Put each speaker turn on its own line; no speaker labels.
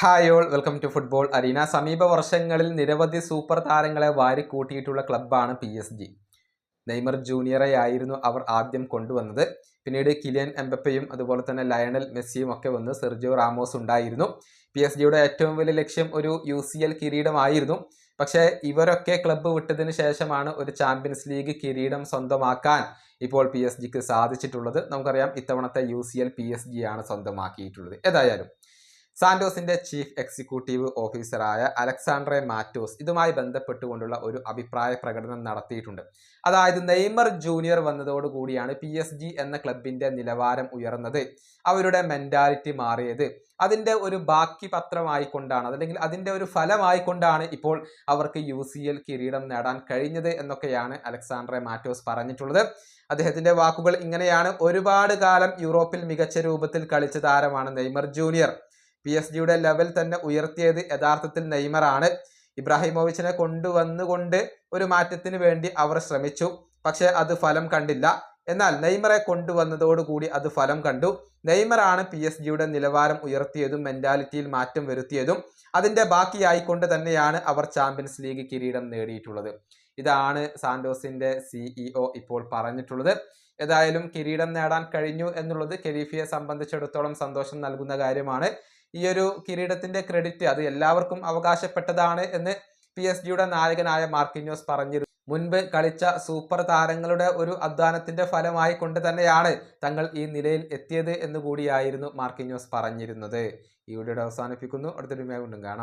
Hi all, welcome to football arena. സമീപ വർഷങ്ങളിൽ നിരവധി സൂപ്പർ താരങ്ങളെ വാരിക്കൂട്ടിയിട്ടുള്ള ക്ലബ്ബാണ് PSG. നെയ്മർ ജൂനിയറെ ആയിരുന്നു അവർ ആദ്യം കൊണ്ടുവന്നത്. പിന്നീട് കിലിയൻ എംബപ്പയും അതുപോലെ തന്നെ ലയണൽ മെസ്സിയും ഒക്കെ വന്ന് സെർജിയോ റാമോസ് ഉണ്ടായിരുന്നു. PSG ഏറ്റവും വലിയ ലക്ഷ്യം ഒരു UCL കിരീടമായിരുന്നു. പക്ഷേ ഇവരൊക്കെ ക്ലബ്ബ് വിട്ടതിന് ശേഷമാണ് ഒരു ചാമ്പ്യൻസ് ലീഗ് കിരീടം സ്വന്തമാക്കാൻ ഇപ്പോൾ PSG സാധിച്ചിട്ടുള്ളത്. നമുക്കറിയാം, ഇത്തവണത്തെ UCL PSG ആണ് സ്വന്തമാക്കിയിട്ടുള്ളത്. ഏതായാലും സാന്റോസിന്റെ ചീഫ് എക്സിക്യൂട്ടീവ് ഓഫീസറായ അലക്സാണ്ട്രെ മാറ്റോസ് ഇതുമായി ബന്ധപ്പെട്ടുകൊണ്ടുള്ള ഒരു അഭിപ്രായ പ്രകടനം നടത്തിയിട്ടുണ്ട്. അതായത് നെയ്മർ ജൂനിയർ വന്നതോടുകൂടിയാണ് PSG എന്ന ക്ലബിന്റെ നിലവാരം ഉയർന്നത്, അവരുടെ മെന്റാലിറ്റി മാറിയത്. അതിന്റെ ഒരു ബാക്കി പത്രമായിക്കൊണ്ടാണ്, അല്ലെങ്കിൽ അതിന്റെ ഒരു ഫലമായിക്കൊണ്ടാണ് ഇപ്പോൾ അവർക്ക് UCL കിരീടം നേടാൻ കഴിഞ്ഞത് എന്നൊക്കെയാണ് അലക്സാണ്ട്രെ മാറ്റോസ് പറഞ്ഞിട്ടുള്ളത്. അദ്ദേഹത്തിന്റെ വാക്കുകൾ ഇങ്ങനെയാണ്: ഒരുപാട് കാലം യൂറോപ്പിൽ മികച്ച രൂപത്തിൽ കളിച്ച താരമാണ് നെയ്മർ ജൂനിയർ. PSG ലെവൽ തന്നെ ഉയർത്തിയത് യഥാർത്ഥത്തിൽ നെയ്മറാണ്. ഇബ്രാഹിമോവിച്ചിനെ കൊണ്ടുവന്നുകൊണ്ട് ഒരു മാറ്റത്തിന് വേണ്ടി അവർ ശ്രമിച്ചു, പക്ഷെ അത് ഫലം കണ്ടില്ല. എന്നാൽ നെയ്മറെ കൊണ്ടുവന്നതോടുകൂടി അത് ഫലം കണ്ടു. നെയ്മറാണ് PSG നിലവാരം ഉയർത്തിയതും മെന്റാലിറ്റിയിൽ മാറ്റം വരുത്തിയതും. അതിന്റെ ബാക്കിയായിക്കൊണ്ട് തന്നെയാണ് അവർ ചാമ്പ്യൻസ് ലീഗ് കിരീടം നേടിയിട്ടുള്ളത്. ഇതാണ് സാന്റോസിന്റെ CEO ഇപ്പോൾ പറഞ്ഞിട്ടുള്ളത്. ഏതായാലും കിരീടം നേടാൻ കഴിഞ്ഞു എന്നുള്ളത് കെരീഫിയെ സംബന്ധിച്ചിടത്തോളം സന്തോഷം നൽകുന്ന കാര്യമാണ്. ഈ ഒരു കിരീടത്തിന്റെ ക്രെഡിറ്റ് അത് എല്ലാവർക്കും അവകാശപ്പെട്ടതാണ് എന്ന് PSG നായകനായ മാർക്കിഞ്ഞോസ് പറഞ്ഞിരുന്നു. മുൻപ് കളിച്ച സൂപ്പർ താരങ്ങളുടെ ഒരു അധ്വാനത്തിന്റെ ഫലമായി കൊണ്ട് തന്നെയാണ് തങ്ങൾ ഈ നിലയിൽ എത്തിയത് എന്നുകൂടിയായിരുന്നു മാർക്കിഞ്ഞോസ് പറഞ്ഞിരുന്നത്. ഈ വീഡിയോ അവസാനിപ്പിക്കുന്നു. അടുത്തൊരു വീണ്ടും കാണാം.